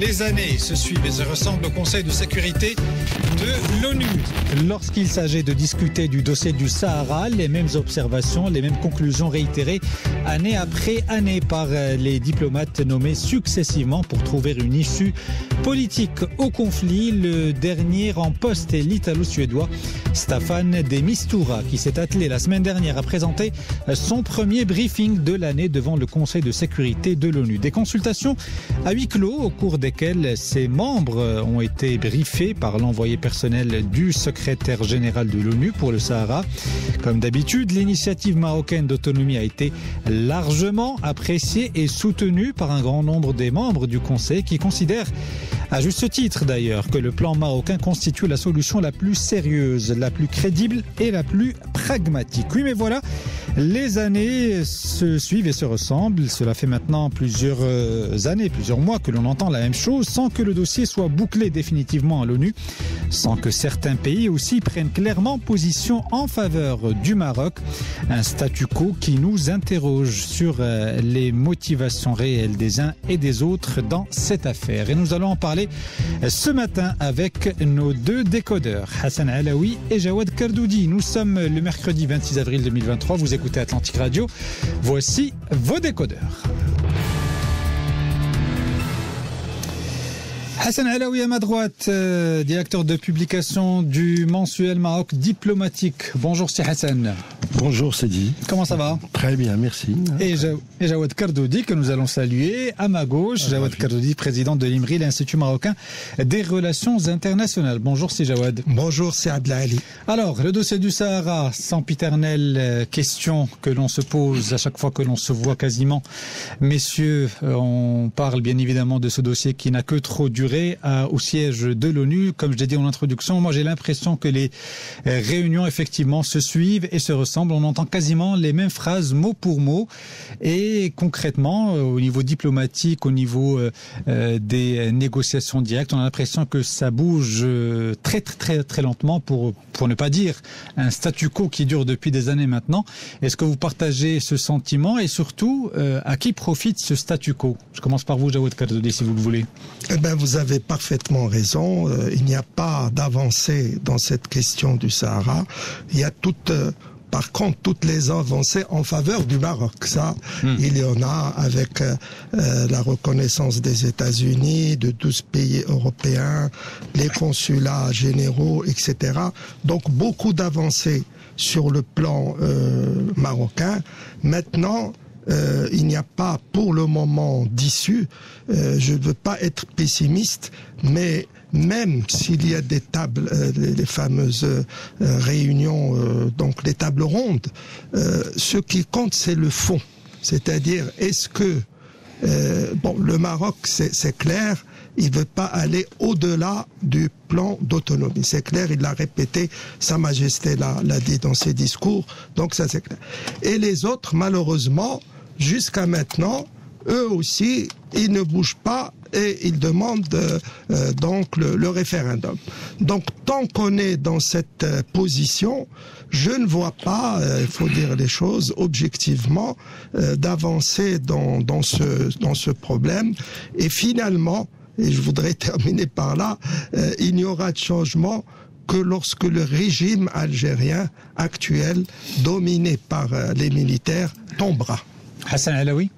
Les années se suivent et se ressemblent au Conseil de sécurité de l'ONU. Lorsqu'il s'agit de discuter du dossier du Sahara, les mêmes observations, les mêmes conclusions réitérées année après année par les diplomates nommés successivement pour trouver une issue politique au conflit. Le dernier en poste est l'Italo-Suédois Staffan de Mistura qui s'est attelé la semaine dernière à présenter son premier briefing de l'année devant le Conseil de sécurité de l'ONU. Des consultations à huis clos au cours desquelles ses membres ont été briefés par l'envoyé personnel du secrétaire général de l'ONU pour le Sahara. Comme d'habitude, l'initiative marocaine d'autonomie a été largement appréciée et soutenue par un grand nombre des membres du Conseil qui considèrent, à juste titre d'ailleurs, que le plan marocain constitue la solution la plus sérieuse, la plus crédible et la plus pragmatique. Oui, mais voilà, les années se suivent et se ressemblent. Cela fait maintenant plusieurs années, plusieurs mois que l'on entend la même chose sans que le dossier soit bouclé définitivement à l'ONU, sans que certains pays aussi prennent clairement position en faveur du Maroc. Un statu quo qui nous interroge sur les motivations réelles des uns et des autres dans cette affaire. Et nous allons en parler ce matin avec nos deux décodeurs, Hassan Alaoui et Jawad Kardoudi. Nous sommes le mercredi 26 avril 2023. Vous écoutez Atlantic Radio. Voici vos décodeurs. Hassan Alaoui à ma droite, directeur de publication du mensuel Maroc Diplomatique. Bonjour, c'est Hassan. Bonjour, Sidi. Comment ça va? Très bien, merci. Et Jawad Kardoudi, que nous allons saluer à ma gauche. Jawad Kardoudi, président de l'IMRI, l'Institut marocain des relations internationales. Bonjour, c'est Jawad. Bonjour, c'est Abdelali. Alors, le dossier du Sahara, sempiternelle question que l'on se pose à chaque fois que l'on se voit quasiment. Messieurs, on parle bien évidemment de ce dossier qui n'a que trop duré au siège de l'ONU. Comme je l'ai dit en introduction, moi j'ai l'impression que les réunions effectivement se suivent et se ressemblent. On entend quasiment les mêmes phrases mot pour mot. Et concrètement, au niveau diplomatique, au niveau des négociations directes, on a l'impression que ça bouge très très très lentement pour ne pas dire un statu quo qui dure depuis des années maintenant. Est-ce que vous partagez ce sentiment et surtout à qui profite ce statu quo? Je commence par vous, Jawad Kardoudi, si vous le voulez. Eh ben, vous avez parfaitement raison. Il n'y a pas d'avancée dans cette question du Sahara. Il y a par contre, toutes les avancées en faveur du Maroc. Ça, il y en a avec la reconnaissance des États-Unis, de 12 pays européens, les consulats généraux, etc. Donc, beaucoup d'avancées sur le plan marocain. Maintenant, il n'y a pas pour le moment d'issue. Je ne veux pas être pessimiste, mais même s'il y a des tables, les fameuses réunions, donc les tables rondes, ce qui compte c'est le fond. C'est-à-dire, est-ce que le Maroc, c'est clair, il ne veut pas aller au-delà du plan d'autonomie. C'est clair, il l'a répété, Sa Majesté l'a dit dans ses discours, donc ça c'est clair. Et les autres, malheureusement, jusqu'à maintenant, eux aussi, ils ne bougent pas et ils demandent donc le référendum. Donc tant qu'on est dans cette position, je ne vois pas, il faut dire les choses objectivement, d'avancer dans ce problème. Et finalement, et je voudrais terminer par là, il n'y aura de changement que lorsque le régime algérien actuel, dominé par les militaires, tombera. Hassan Alaoui.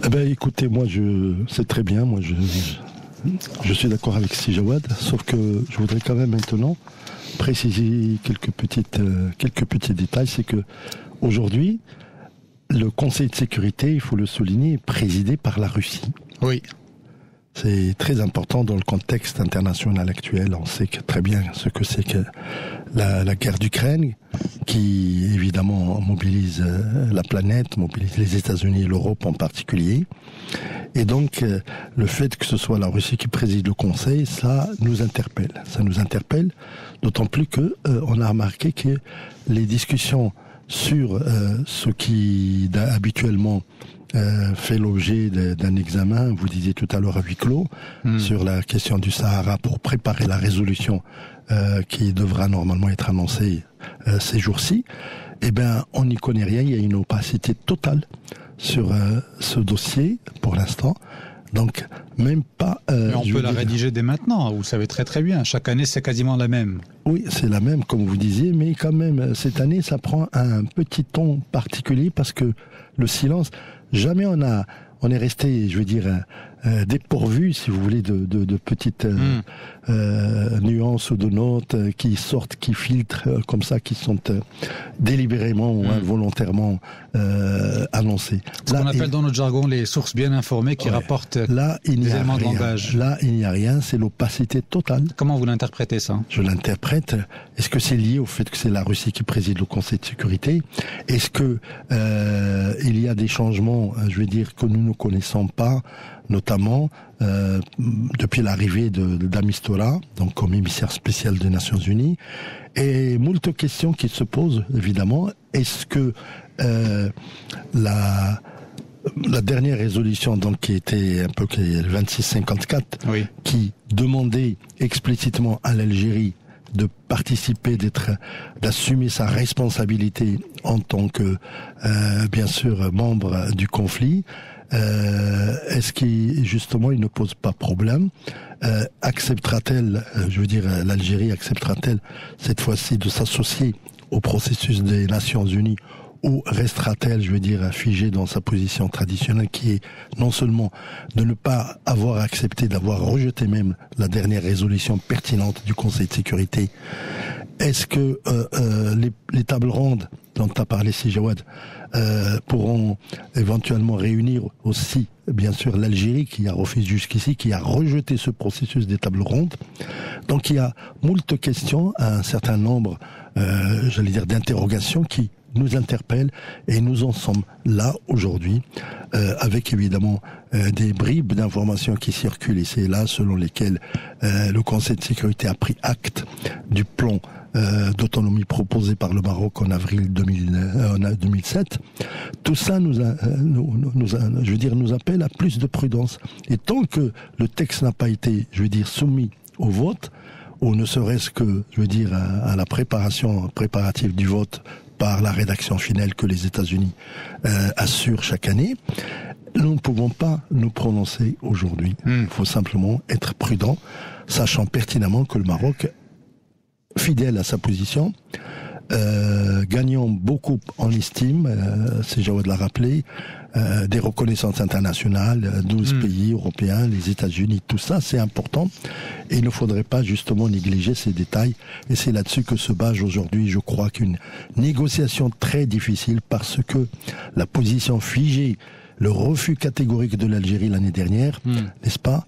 Eh ben, écoutez, moi, c'est très bien. Moi, je suis d'accord avec Jawad, sauf que je voudrais quand même maintenant préciser quelques petits détails. C'est que aujourd'hui, le Conseil de sécurité, il faut le souligner, est présidé par la Russie. Oui. C'est très important dans le contexte international actuel. On sait très bien ce que c'est que la guerre d'Ukraine, qui évidemment mobilise la planète, mobilise les États-Unis et l'Europe en particulier. Et donc, le fait que ce soit la Russie qui préside le Conseil, ça nous interpelle. Ça nous interpelle, d'autant plus que on a remarqué que les discussions sur ce qui habituellement fait l'objet d'un examen, vous disiez tout à l'heure à huis clos, sur la question du Sahara pour préparer la résolution qui devra normalement être annoncée ces jours-ci, eh ben on n'y connaît rien, il y a une opacité totale sur ce dossier pour l'instant. Donc, même pas... Mais on peut la rédiger dès maintenant, vous le savez très très bien. Chaque année, c'est quasiment la même. Oui, c'est la même, comme vous disiez, mais quand même, cette année, ça prend un petit ton particulier parce que le silence, jamais on est resté, je veux dire, dépourvu, si vous voulez, de petites nuances ou de notes qui sortent, qui filtrent comme ça, qui sont délibérément ou involontairement annoncées. Ce qu'on appelle dans notre jargon les sources bien informées qui rapportent des éléments de langage. Là, il n'y a rien, c'est l'opacité totale. Comment vous l'interprétez, ça ? Je l'interprète. Est-ce que c'est lié au fait que c'est la Russie qui préside le Conseil de sécurité ? Est-ce que il y a des changements, je veux dire, que nous ne connaissons pas, notamment depuis l'arrivée d'Amistora, donc comme émissaire spécial des Nations Unies, et moult questions qui se posent, évidemment. Est-ce que la dernière résolution, donc, qui était un peu le 2654, oui, qui demandait explicitement à l'Algérie de participer, d'assumer sa responsabilité en tant que, bien sûr, membre du conflit, est-ce qu'il, justement, il ne pose pas problème? Acceptera-t-elle, je veux dire, l'Algérie acceptera-t-elle cette fois-ci de s'associer au processus des Nations Unies, ou restera-t-elle, je veux dire, figée dans sa position traditionnelle, qui est non seulement de ne pas avoir accepté, d'avoir rejeté même la dernière résolution pertinente du Conseil de sécurité? Est-ce que les tables rondes dont a parlé Jawad pourront éventuellement réunir aussi, bien sûr, l'Algérie, qui a refusé jusqu'ici, qui a rejeté ce processus des tables rondes? Donc il y a moult questions, un certain nombre, j'allais dire, d'interrogations qui nous interpellent, et nous en sommes là aujourd'hui, avec évidemment des bribes d'informations qui circulent, et c'est là selon lesquelles le Conseil de sécurité a pris acte du plan d'autonomie proposé par le Maroc en avril 2007. Tout ça nous appelle à plus de prudence. Et tant que le texte n'a pas été, je veux dire, soumis au vote, ou ne serait-ce que, je veux dire, à la préparative du vote par la rédaction finale que les États-Unis assurent chaque année, nous ne pouvons pas nous prononcer aujourd'hui. Il faut simplement être prudent, sachant pertinemment que le Maroc, fidèle à sa position, gagnant beaucoup en estime, Jawad l'a rappelé, des reconnaissances internationales, 12 pays européens, les États-Unis, tout ça, c'est important. Et il ne faudrait pas justement négliger ces détails. Et c'est là-dessus que se base aujourd'hui, je crois, qu'une négociation très difficile, parce que la position figée, le refus catégorique de l'Algérie l'année dernière, n'est-ce pas,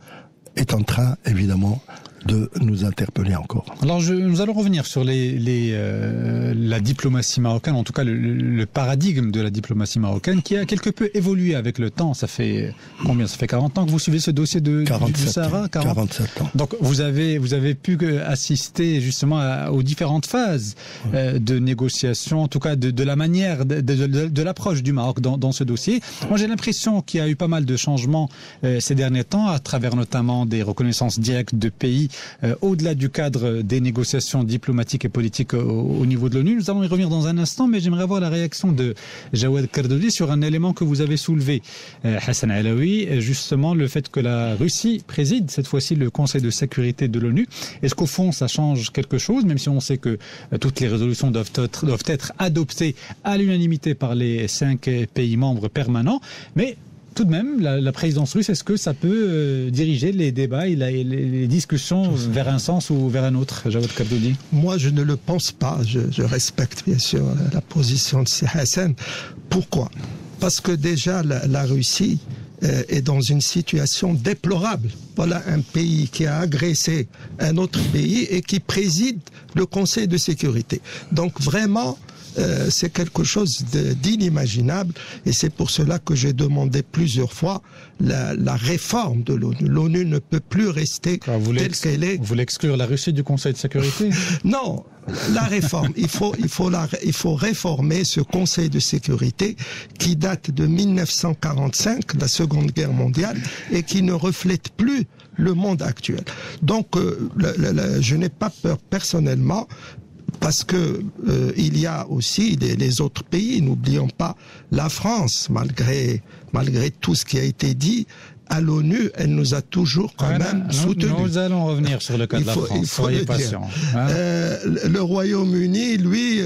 est en train, évidemment, de nous interpeller encore. Alors nous allons revenir sur la diplomatie marocaine, en tout cas le paradigme de la diplomatie marocaine, qui a quelque peu évolué avec le temps. Ça fait combien? Ça fait 40 ans que vous suivez ce dossier du Sahara? 47 ans. Donc vous avez pu assister justement aux différentes phases de négociation, en tout cas de la manière, de l'approche du Maroc dans ce dossier. Moi j'ai l'impression qu'il y a eu pas mal de changements ces derniers temps, à travers notamment des reconnaissances directes de pays au-delà du cadre des négociations diplomatiques et politiques au niveau de l'ONU. Nous allons y revenir dans un instant, mais j'aimerais avoir la réaction de Jawad Kardouli sur un élément que vous avez soulevé, Hassan Alaoui, justement le fait que la Russie préside cette fois-ci le Conseil de sécurité de l'ONU. Est-ce qu'au fond ça change quelque chose, même si on sait que toutes les résolutions doivent être adoptées à l'unanimité par les 5 pays membres permanents, mais tout de même, la présidence russe, est-ce que ça peut diriger les débats et les discussions vers un sens ou vers un autre, Jawad Kardouli? Moi, je ne le pense pas. Je respecte bien sûr la position de Hassan. Pourquoi? Parce que déjà, la Russie est dans une situation déplorable. Voilà un pays qui a agressé un autre pays et qui préside le Conseil de sécurité. Donc vraiment, c'est quelque chose d'inimaginable, et c'est pour cela que j'ai demandé plusieurs fois la réforme de l'ONU. L'ONU ne peut plus rester telle qu'elle est. Vous voulez exclure la Russie du Conseil de sécurité? Non, la réforme. Il faut réformer ce Conseil de sécurité qui date de 1945, la Seconde Guerre mondiale, et qui ne reflète plus le monde actuel. Donc, je n'ai pas peur personnellement, parce que il y a aussi les autres pays. N'oublions pas la France, malgré tout ce qui a été dit, à l'ONU, elle nous a toujours quand même soutenus. Nous allons revenir sur le cas de la France, soyez patients. Le Royaume-Uni, lui,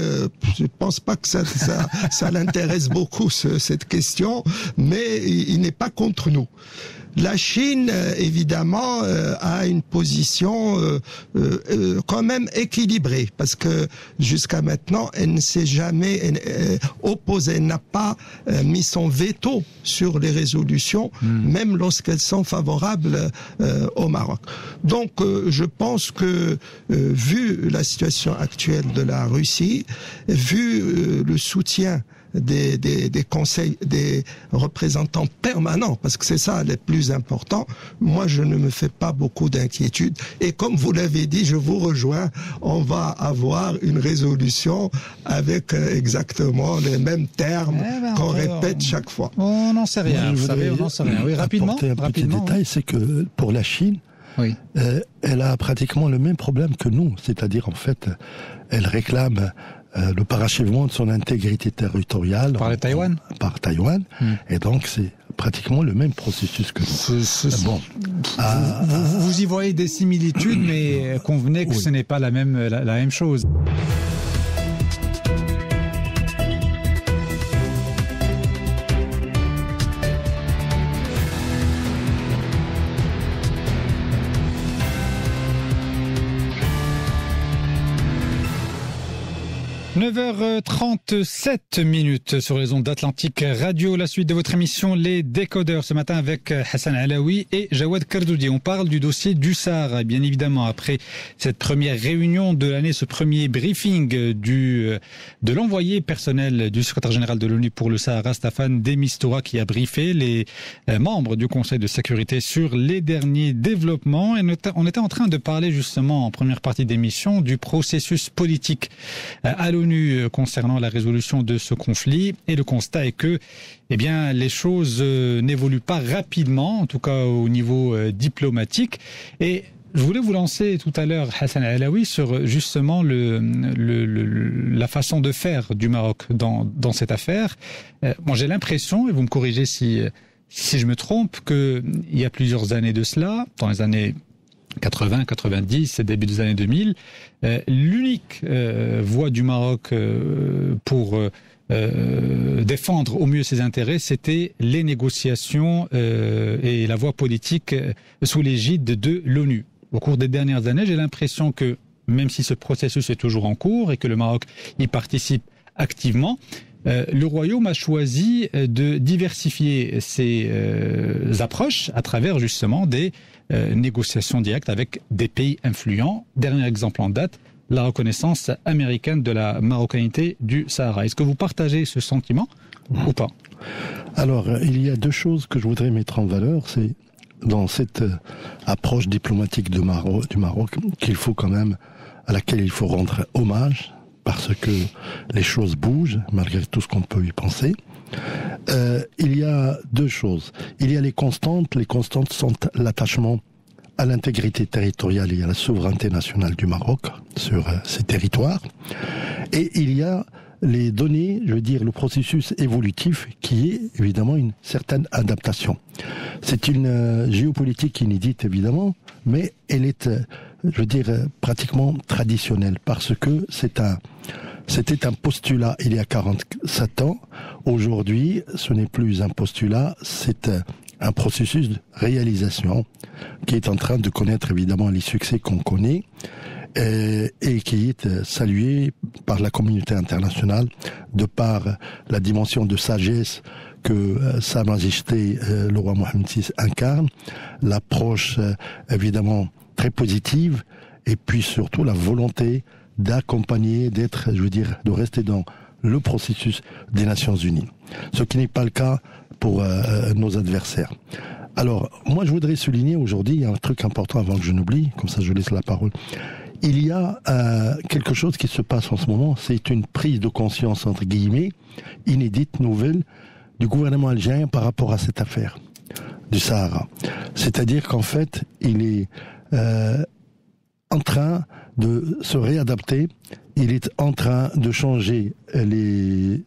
je pense pas que ça l'intéresse beaucoup, cette question, mais il n'est pas contre nous. La Chine, évidemment, a une position quand même équilibrée, parce que jusqu'à maintenant, elle ne s'est jamais opposée, elle n'a pas mis son veto sur les résolutions, même lorsqu'elles sont favorables au Maroc. Donc, je pense que, vu la situation actuelle de la Russie, vu le soutien des conseils, des représentants permanents, parce que c'est ça le plus important, moi je ne me fais pas beaucoup d'inquiétude. Et comme vous l'avez dit, je vous rejoins, on va avoir une résolution avec exactement les mêmes termes qu'on répète chaque fois. On n'en sait rien, vous savez, on n'en sait rien. Oui, rapidement. Un petit détail, c'est que pour la Chine, elle a pratiquement le même problème que nous, c'est-à-dire en fait, elle réclame le parachèvement de son intégrité territoriale par Taïwan, et donc c'est pratiquement le même processus que nous. Vous y voyez des similitudes, mais convenez que ce n'est pas la même chose. 9h37 sur les ondes d'Atlantique Radio. La suite de votre émission Les Décodeurs ce matin avec Hassan Alaoui et Jawad Kardoudi. On parle du dossier du Sahara. Bien évidemment, après cette première réunion de l'année, ce premier briefing de l'envoyé personnel du secrétaire général de l'ONU pour le Sahara, Staffan de Mistura, qui a briefé les membres du Conseil de sécurité sur les derniers développements. Et on était en train de parler justement en première partie d'émission du processus politique à l'ONU concernant la résolution de ce conflit, et le constat est que les choses n'évoluent pas rapidement, en tout cas au niveau diplomatique. Et je voulais vous lancer tout à l'heure, Hassan Alaoui, sur justement la façon de faire du Maroc dans cette affaire. J'ai l'impression, et vous me corrigez si je me trompe, qu'il y a plusieurs années de cela, dans les années 80, 90 et début des années 2000, l'unique voie du Maroc pour défendre au mieux ses intérêts, c'était les négociations et la voie politique sous l'égide de l'ONU. Au cours des dernières années, j'ai l'impression que, même si ce processus est toujours en cours et que le Maroc y participe activement, le Royaume a choisi de diversifier ses approches à travers justement des négociations directes avec des pays influents. Dernier exemple en date, la reconnaissance américaine de la marocanité du Sahara. Est-ce que vous partagez ce sentiment ou pas? Alors, il y a deux choses que je voudrais mettre en valeur. C'est dans cette approche diplomatique du Maroc à laquelle il faut rendre hommage, parce que les choses bougent, malgré tout ce qu'on peut y penser. Il y a deux choses. Il y a les constantes. Les constantes sont l'attachement à l'intégrité territoriale et à la souveraineté nationale du Maroc sur ses territoires. Et il y a les données, le processus évolutif qui est évidemment une certaine adaptation. C'est une géopolitique inédite évidemment, mais elle est, pratiquement traditionnelle, parce que c'était un postulat il y a 47 ans. Aujourd'hui, ce n'est plus un postulat, c'est un processus de réalisation qui est en train de connaître évidemment les succès qu'on connaît et qui est salué par la communauté internationale de par la dimension de sagesse que Sa Majesté le roi Mohammed VI incarne, l'approche évidemment très positive, et puis surtout la volonté d'accompagner, de rester dans le processus des Nations Unies. Ce qui n'est pas le cas pour nos adversaires. Alors, moi je voudrais souligner aujourd'hui, il y a un truc important avant que je n'oublie, comme ça je laisse la parole. Il y a quelque chose qui se passe en ce moment, c'est une prise de conscience, entre guillemets, inédite, nouvelle, du gouvernement algérien par rapport à cette affaire du Sahara. C'est-à-dire qu'en fait, il est en train de se réadapter, il est en train de changer les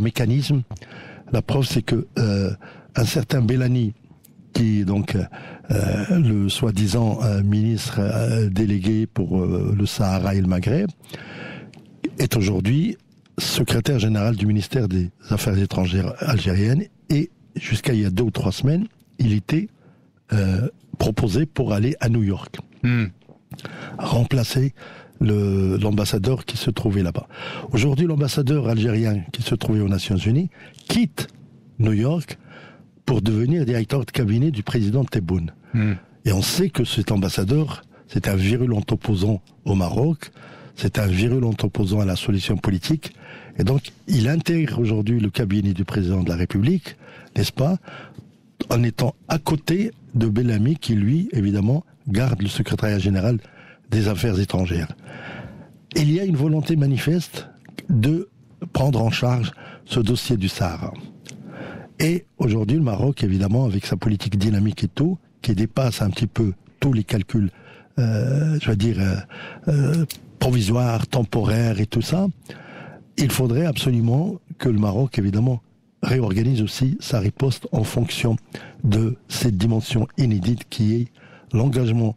mécanismes. La preuve, c'est que un certain Bellani, qui est donc le soi-disant ministre délégué pour le Sahara et le Maghreb, est aujourd'hui secrétaire général du ministère des Affaires étrangères algériennes, et jusqu'à il y a 2 ou 3 semaines, il était proposé pour aller à New York, remplacer l'ambassadeur qui se trouvait là-bas. Aujourd'hui, l'ambassadeur algérien qui se trouvait aux Nations Unies quitte New York pour devenir directeur de cabinet du président Tebboune. Et on sait que cet ambassadeur, c'est un virulent opposant au Maroc, c'est un virulent opposant à la solution politique, et donc il intègre aujourd'hui le cabinet du président de la République, n'est-ce pas, en étant à côté de Bellamy, qui lui, évidemment, garde le secrétariat général des Affaires étrangères. Il y a une volonté manifeste de prendre en charge ce dossier du Sahara. Et aujourd'hui, le Maroc, évidemment, avec sa politique dynamique et tout, qui dépasse un petit peu tous les calculs, provisoires, temporaires et tout ça, il faudrait absolument que le Maroc, évidemment, réorganise aussi sa riposte en fonction de cette dimension inédite qui est l'engagement,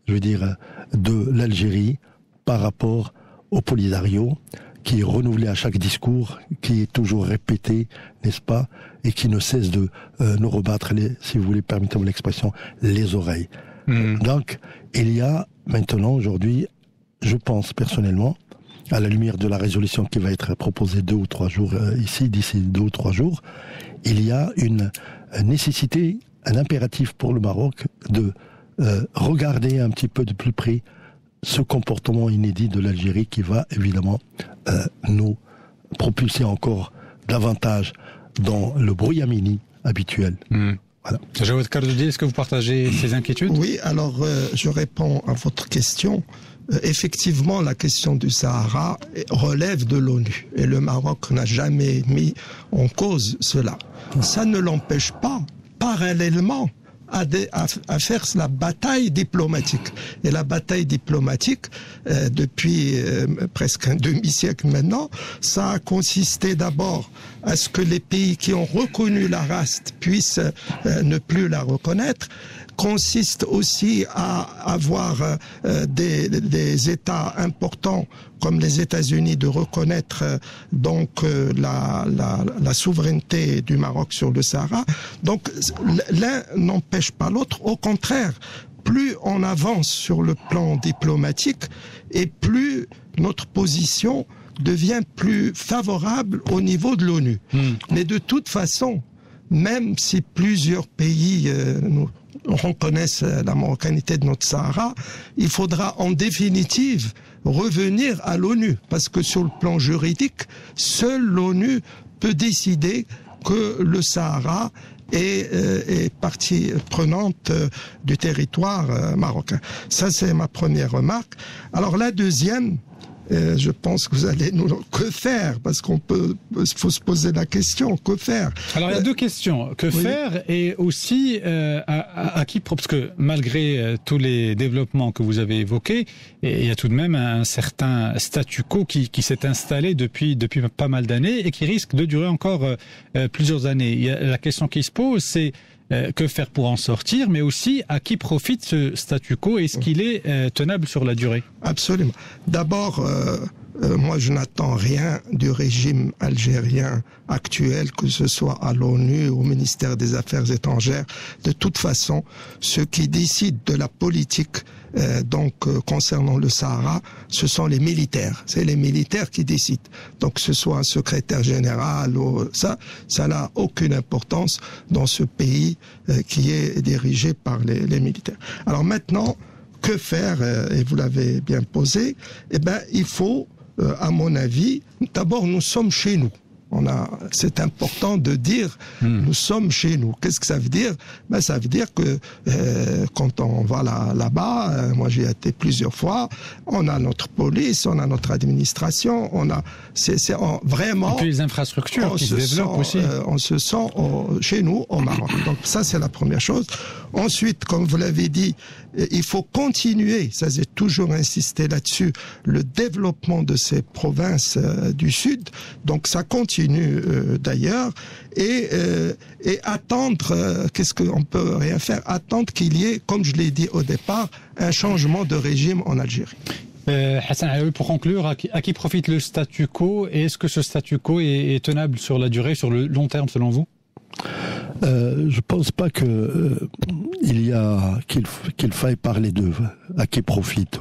de l'Algérie par rapport au Polisario, qui est renouvelé à chaque discours, qui est toujours répété, n'est-ce pas, et qui ne cesse de nous rebattre, si vous voulez, permettez-moi l'expression, les oreilles. Donc, il y a maintenant, aujourd'hui, je pense personnellement, à la lumière de la résolution qui va être proposée 2 ou 3 jours ici, d'ici 2 ou 3 jours, il y a une nécessité, un impératif pour le Maroc de regarder un petit peu de plus près ce comportement inédit de l'Algérie qui va évidemment nous propulser encore davantage dans le brouillamini habituel. Voilà. Jawad Kardoudi, est-ce que vous partagez ces inquiétudes ? Oui, alors je réponds à votre question. Effectivement, la question du Sahara relève de l'ONU et le Maroc n'a jamais mis en cause cela. Ça ne l'empêche pas, parallèlement, à faire la bataille diplomatique. Et la bataille diplomatique, depuis presque un demi-siècle maintenant, ça a consisté d'abord à ce que les pays qui ont reconnu la race puissent ne plus la reconnaître, consiste aussi à avoir des États importants comme les États-Unis de reconnaître la souveraineté du Maroc sur le Sahara. Donc l'un n'empêche pas l'autre. Au contraire, plus on avance sur le plan diplomatique et plus notre position devient plus favorable au niveau de l'ONU. Mais de toute façon, même si plusieurs pays nous reconnaissent la marocanité de notre Sahara, il faudra en définitive revenir à l'ONU, parce que sur le plan juridique, seule l'ONU peut décider que le Sahara est partie prenante du territoire marocain. Ça, c'est ma première remarque. Alors la deuxième, je pense que vous allez nous... Que faire ? Parce faut se poser la question, que faire ? Alors il y a 2 questions. Que faire et aussi à qui... Parce que malgré tous les développements que vous avez évoqués, il y a tout de même un certain statu quo qui s'est installé depuis pas mal d'années et qui risque de durer encore plusieurs années. La question qui se pose, c'est que faire pour en sortir, mais aussi à qui profite ce statu quo et est-ce qu'il est tenable sur la durée ? Absolument. D'abord, moi je n'attends rien du régime algérien actuel, que ce soit à l'ONU, au ministère des Affaires étrangères. De toute façon, ceux qui décident de la politique concernant le Sahara, ce sont les militaires. C'est les militaires qui décident. Donc que ce soit un secrétaire général, ça n'a aucune importance dans ce pays qui est dirigé par les militaires. Alors maintenant, que faire ? Et vous l'avez bien posé. Il faut, à mon avis, d'abord nous sommes chez nous. C'est important de dire nous sommes chez nous. Qu'est-ce que ça veut dire ? Ça veut dire que quand on va là-bas, moi j'ai été plusieurs fois, on a notre police, on a notre administration, vraiment... Et puis les infrastructures qui se développent aussi. On se sent chez nous au Maroc. Donc ça c'est la première chose. Ensuite, comme vous l'avez dit, il faut continuer, ça j'ai toujours insisté là-dessus, le développement de ces provinces du Sud. Donc ça continue d'ailleurs et attendre, qu'est-ce qu'on peut rien faire, attendre qu'il y ait, comme je l'ai dit au départ, un changement de régime en Algérie. Hassan Alaoui, pour conclure, à qui profite le statu quo et est-ce que ce statu quo est tenable sur la durée, sur le long terme selon vous ? Je pense pas qu'il faille parler de à qui profite.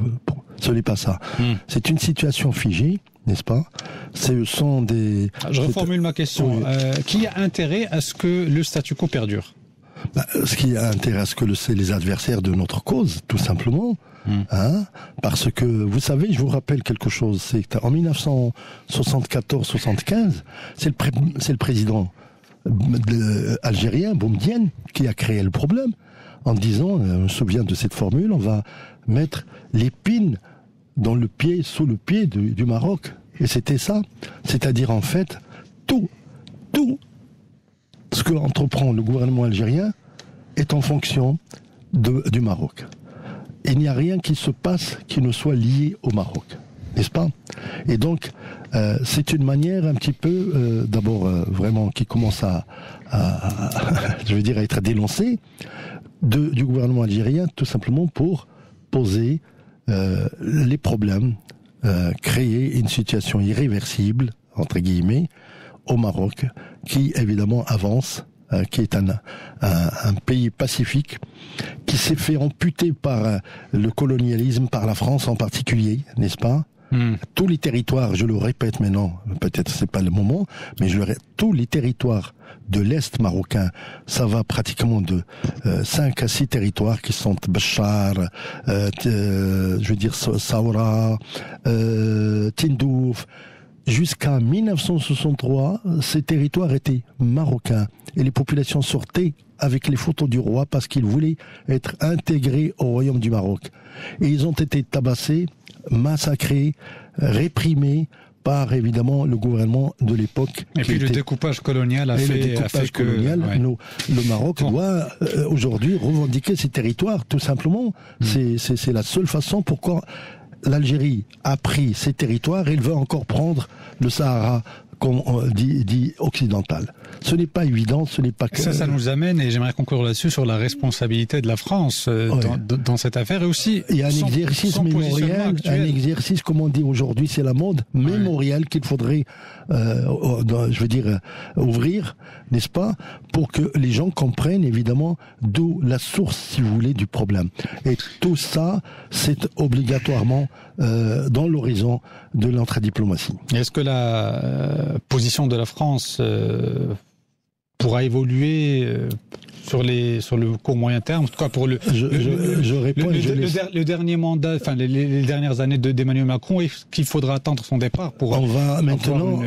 Ce n'est pas ça. C'est une situation figée, n'est-ce pas ? Ce sont des. Je reformule ma question. Oui. Qui a intérêt à ce que le statu quo perdure ? Ce qui a intérêt à ce que c'est les adversaires de notre cause, tout simplement. Parce que, vous savez, je vous rappelle quelque chose, c'est qu'en 1974-75, c'est le président algérien, Boumedienne, qui a créé le problème, en disant, je me souviens de cette formule, on va mettre l'épine sous le pied du Maroc. Et c'était ça. C'est-à-dire, en fait, tout ce que entreprend le gouvernement algérien est en fonction du Maroc. Il n'y a rien qui se passe qui ne soit lié au Maroc, n'est-ce pas ? Et donc, c'est une manière un petit peu, d'abord, vraiment, qui commence à être dénoncée du gouvernement algérien, tout simplement pour poser les problèmes, créer une situation irréversible, entre guillemets, au Maroc, qui évidemment avance, qui est un pays pacifique, qui s'est fait amputer par le colonialisme, par la France en particulier, n'est-ce pas ? Tous les territoires, je le répète maintenant, peut-être c'est pas le moment, mais tous les territoires de l'Est marocain, ça va pratiquement de 5 à 6 territoires qui sont Bachar, Saoura, Tindouf. Jusqu'à 1963, ces territoires étaient marocains et les populations sortaient avec les photos du roi parce qu'ils voulaient être intégrés au royaume du Maroc. Et ils ont été tabassés, massacrés, réprimés par évidemment le gouvernement de l'époque. Et puis le découpage colonial a fait que le Maroc doit aujourd'hui revendiquer ses territoires, tout simplement. C'est la seule façon pourquoi l'Algérie a pris ses territoires et elle veut encore prendre le Sahara, comme on dit occidental. Ce n'est pas évident, ce n'est pas que... Ça nous amène, et j'aimerais conclure là-dessus, sur la responsabilité de la France dans cette affaire, et aussi... Il y a un exercice mémorial, un exercice, comme on dit aujourd'hui, c'est la mode, mémorial qu'il faudrait, ouvrir, n'est-ce pas, pour que les gens comprennent, évidemment, d'où la source, si vous voulez, du problème. Et tout ça, c'est obligatoirement dans l'horizon de notre diplomatie. Est-ce que la position de la France pourra évoluer sur le court moyen terme, en tout cas pour le dernier mandat, enfin les dernières années d'Emmanuel Macron, est-ce qu'il faudra attendre son départ pour... On va maintenant,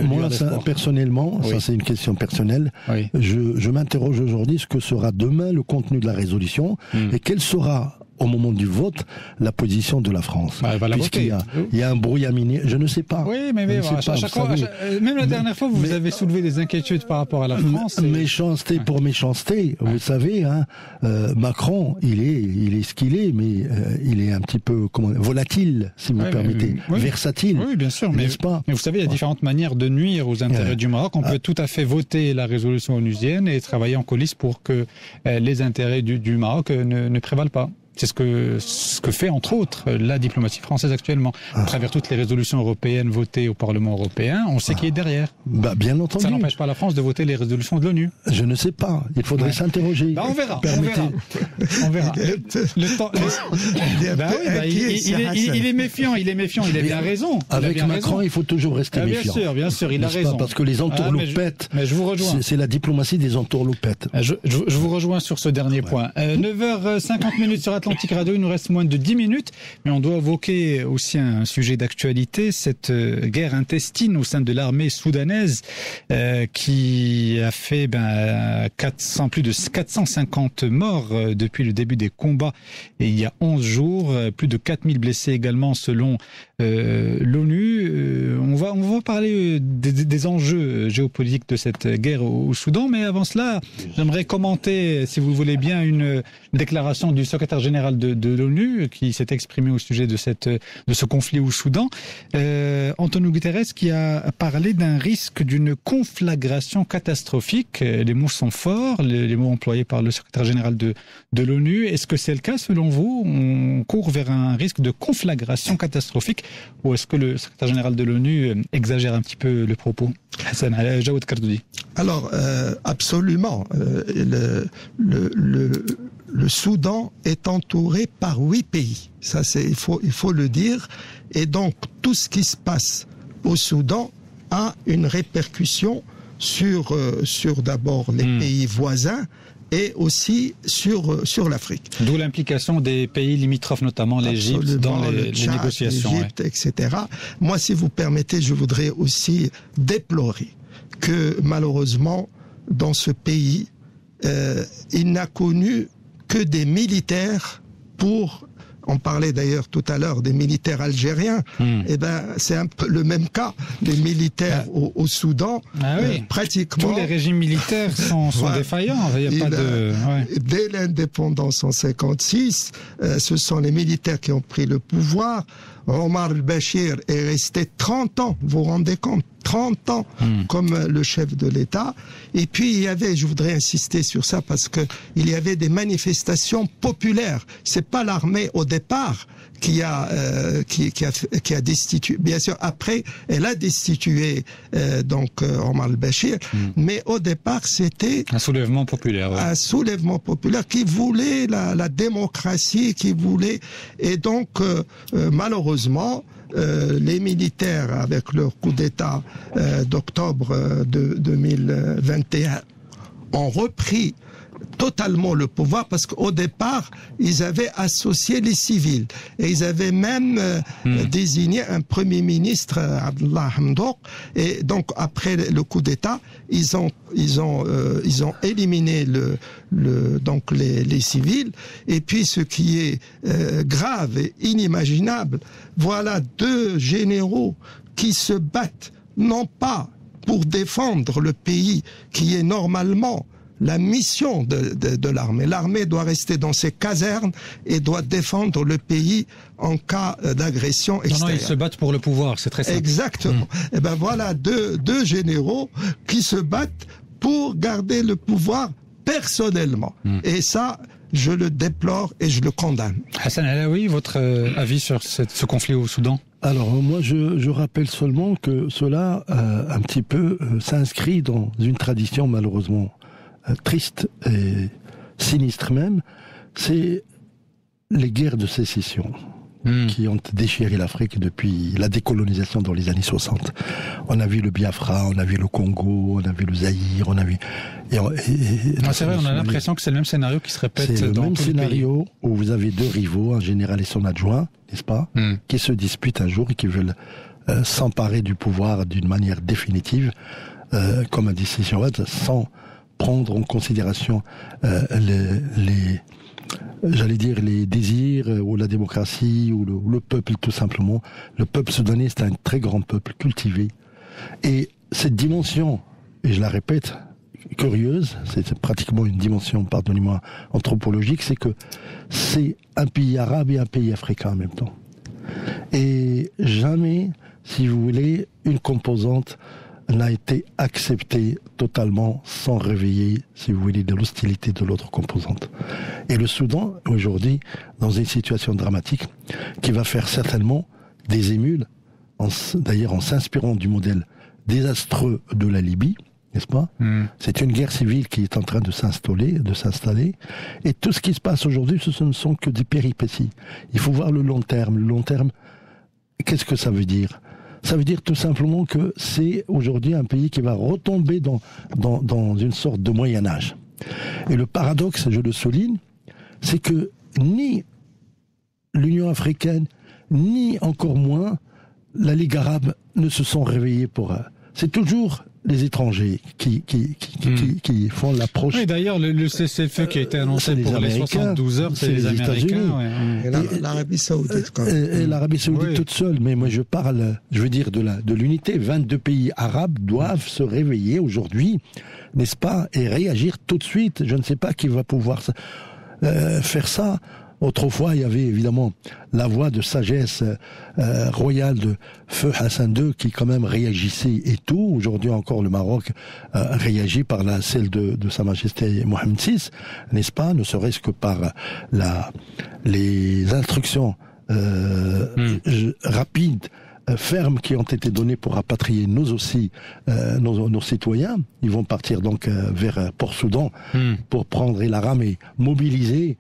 personnellement, ça c'est une question personnelle, je m'interroge aujourd'hui ce que sera demain le contenu de la résolution et quel sera au moment du vote, la position de la France. Puisqu'il y a un brouillaminé, je ne sais pas. Oui, mais à chaque fois, même la dernière fois, vous avez soulevé des inquiétudes par rapport à la France. Méchanceté pour méchanceté. Vous savez, Macron, il est ce qu'il est, mais il est un petit peu volatile, si vous permettez, versatile. Oui, bien sûr, mais vous savez, il y a différentes manières de nuire aux intérêts du Maroc. On peut tout à fait voter la résolution onusienne et travailler en coulisses pour que les intérêts du Maroc ne prévalent pas. C'est ce que fait, entre autres, la diplomatie française actuellement. À travers toutes les résolutions européennes votées au Parlement européen, on sait qui est derrière. Bien entendu. Ça n'empêche pas la France de voter les résolutions de l'ONU. Je ne sais pas. Il faudrait s'interroger. On verra. Le temps... il est méfiant. Il a bien raison. Avec Macron, il faut toujours rester méfiant. Bien sûr, il a raison. Parce que les entourloupettes, mais je vous rejoins. C'est la diplomatie des entourloupettes. Je vous rejoins sur ce dernier point. 9h50 sur Atlantique Radio, il nous reste moins de 10 minutes, mais on doit évoquer aussi un sujet d'actualité, cette guerre intestine au sein de l'armée soudanaise qui a fait plus de 450 morts depuis le début des combats et il y a 11 jours, plus de 4000 blessés également selon l'ONU. On va parler des enjeux géopolitiques de cette guerre au Soudan, mais avant cela, j'aimerais commenter, si vous le voulez bien, une déclaration du secrétaire général général de l'ONU qui s'est exprimé au sujet de ce conflit au Soudan. Antonio Guterres qui a parlé d'un risque d'une conflagration catastrophique. Les mots sont forts, les mots employés par le secrétaire général de l'ONU. Est-ce que c'est le cas selon vous? On court vers un risque de conflagration catastrophique ou est-ce que le secrétaire général de l'ONU exagère un petit peu le propos? Hassan Jawad Kardoudi. Alors, absolument. Le Soudan est entouré par 8 pays. Ça, il faut le dire. Et donc, tout ce qui se passe au Soudan a une répercussion sur d'abord les pays voisins et aussi sur l'Afrique. D'où l'implication des pays limitrophes, notamment l'Égypte, dans les négociations. L'Égypte, etc. Moi, si vous permettez, je voudrais aussi déplorer que malheureusement, dans ce pays, il n'a connu que des militaires on parlait d'ailleurs tout à l'heure des militaires algériens, et c'est un peu le même cas des militaires au Soudan. Pratiquement. Tous les régimes militaires sont défaillants. Il y a pas de... Dès l'indépendance en 1956, ce sont les militaires qui ont pris le pouvoir. Omar el-Bashir est resté 30 ans, vous vous rendez compte, 30 ans comme le chef de l'État. Et puis il y avait, je voudrais insister sur ça parce que il y avait des manifestations populaires. C'est pas l'armée au départ qui a destitué. Bien sûr, après, elle a destitué Omar el-Bashir, mais au départ, c'était un soulèvement populaire. Un soulèvement populaire qui voulait la démocratie, qui voulait, et donc malheureusement, les militaires, avec leur coup d'État d'octobre de 2021, ont repris totalement le pouvoir parce qu'au départ, ils avaient associé les civils et ils avaient même désigné un premier ministre, Abdullah Hamdok, et donc après le coup d'État, ils ont éliminé les civils. Et puis ce qui est grave et inimaginable, voilà 2 généraux qui se battent non pas pour défendre le pays qui est normalement la mission de l'armée. L'armée doit rester dans ses casernes et doit défendre le pays en cas d'agression extérieure. Non, ils se battent pour le pouvoir, c'est très simple. Exactement. Et ben voilà deux généraux qui se battent pour garder le pouvoir personnellement. Et ça, je le déplore et je le condamne. Hassan Alaoui, votre avis sur ce conflit au Soudan? Alors moi je rappelle seulement que cela un petit peu s'inscrit dans une tradition malheureusement triste et sinistre même, c'est les guerres de sécession qui ont déchiré l'Afrique depuis la décolonisation dans les années 60. On a vu le Biafra, on a vu le Congo, on a vu le Zaïre, on a vu... c'est vrai, on a l'impression que c'est le même scénario qui se répète dans dans le même tous scénario les pays. Où vous avez 2 rivaux, un général et son adjoint, n'est-ce pas, qui se disputent un jour et qui veulent s'emparer du pouvoir d'une manière définitive, comme a dit Sissi-Jawad, sans prendre en considération les désirs ou la démocratie ou le peuple tout simplement. Le peuple soudanais, c'est un très grand peuple cultivé. Et cette dimension, et je la répète, curieuse, c'est pratiquement une dimension, pardonnez-moi, anthropologique, c'est que c'est un pays arabe et un pays africain en même temps. Et jamais, si vous voulez, une composante n'a été acceptée totalement sans réveiller, si vous voulez, de l'hostilité de l'autre composante. Et le Soudan, aujourd'hui, dans une situation dramatique, qui va faire certainement des émules, d'ailleurs en s'inspirant du modèle désastreux de la Libye, n'est-ce pas ? C'est une guerre civile qui est en train de s'installer. Et tout ce qui se passe aujourd'hui, ce ne sont que des péripéties. Il faut voir le long terme. Le long terme, qu'est-ce que ça veut dire ? Ça veut dire tout simplement que c'est aujourd'hui un pays qui va retomber dans une sorte de Moyen-Âge. Et le paradoxe, je le souligne, c'est que ni l'Union africaine, ni encore moins la Ligue arabe ne se sont réveillés pour... C'est toujours les étrangers qui font l'approche. Oui, d'ailleurs, le cessez-le-feu qui a été annoncé pour les 72 heures, c'est les Américains. Et l'Arabie Saoudite, quand même. Et l'Arabie Saoudite toute seule. Mais moi, je veux dire de l'unité. 22 pays arabes doivent se réveiller aujourd'hui, n'est-ce pas, et réagir tout de suite. Je ne sais pas qui va pouvoir faire ça. Autrefois, il y avait évidemment la voix de sagesse royale de Feu Hassan II qui quand même réagissait et tout. Aujourd'hui encore, le Maroc réagit par celle de Sa Majesté Mohamed VI, n'est-ce pas? Ne serait-ce que par les instructions rapides, fermes qui ont été données pour rapatrier nos citoyens. Ils vont partir donc vers Port-Soudan pour prendre la rame et mobiliser.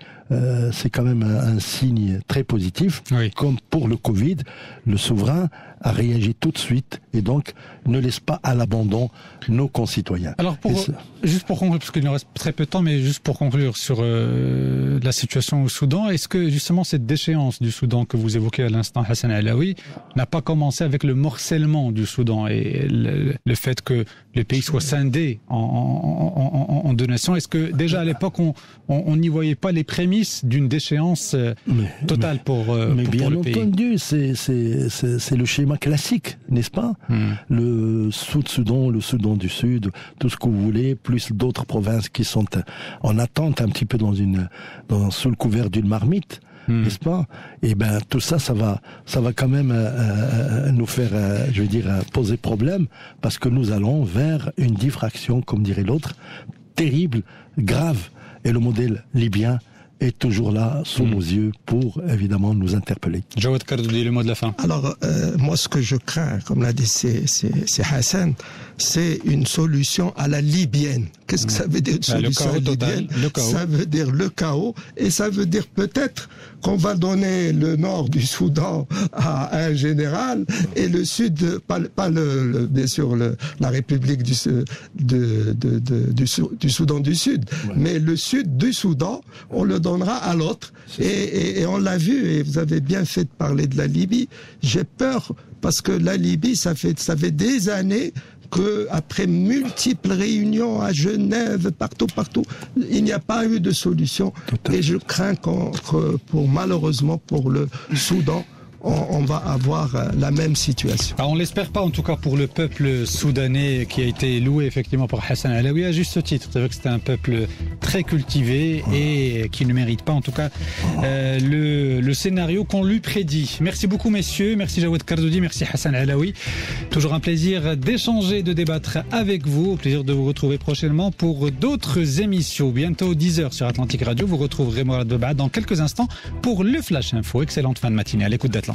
C'est quand même un signe très positif. Oui. Comme pour le Covid, le souverain a réagi tout de suite et donc ne laisse pas à l'abandon nos concitoyens. Alors, juste pour conclure, parce qu'il nous reste très peu de temps, mais juste pour conclure sur la situation au Soudan, est-ce que justement cette déchéance du Soudan que vous évoquez à l'instant, Hassan Alaoui, n'a pas commencé avec le morcellement du Soudan et le fait que le pays soit scindé en deux nations? Est-ce que déjà à l'époque, on n'y voyait pas les prémices d'une déchéance totale pour le pays? Bien entendu, c'est le schéma classique, n'est-ce pas? Le Soudan, le Soudan du Sud, tout ce que vous voulez, plus d'autres provinces qui sont en attente un petit peu sous le couvert d'une marmite. N'est-ce pas? Et ben tout ça, ça va quand même nous faire, poser problème, parce que nous allons vers une diffraction, comme dirait l'autre, terrible, grave. Et le modèle libyen est toujours là, sous nos yeux, pour évidemment nous interpeller. Jawad Kardoudi, le mot de la fin. Alors, moi, ce que je crains, comme l'a dit c'est Hassan, c'est une solution à la libyenne. Qu'est-ce que ça veut dire, une solution à la libyenne? Ça veut dire le chaos, et ça veut dire peut-être qu'on va donner le nord du Soudan à un général, et le sud, bien sûr, la République du Soudan du Sud, mais le sud du Soudan, on le donnera à l'autre, et on l'a vu, et vous avez bien fait de parler de la Libye. J'ai peur, parce que la Libye, ça fait des années que, après multiples réunions à Genève, partout, il n'y a pas eu de solution. Et je crains malheureusement pour le Soudan, on va avoir la même situation. Alors on l'espère pas, en tout cas pour le peuple soudanais qui a été loué effectivement par Hassan Alaoui à juste titre. C'est vrai que c'était un peuple très cultivé et qui ne mérite pas en tout cas le scénario qu'on lui prédit. Merci beaucoup messieurs, merci Jawad Kardoudi, merci Hassan Alaoui. Toujours un plaisir d'échanger, de débattre avec vous. Au plaisir de vous retrouver prochainement pour d'autres émissions. Bientôt 10h sur Atlantique Radio. Vous retrouverez Mourad Bebba dans quelques instants pour le Flash Info. Excellente fin de matinée à l'écoute d'Atlantique.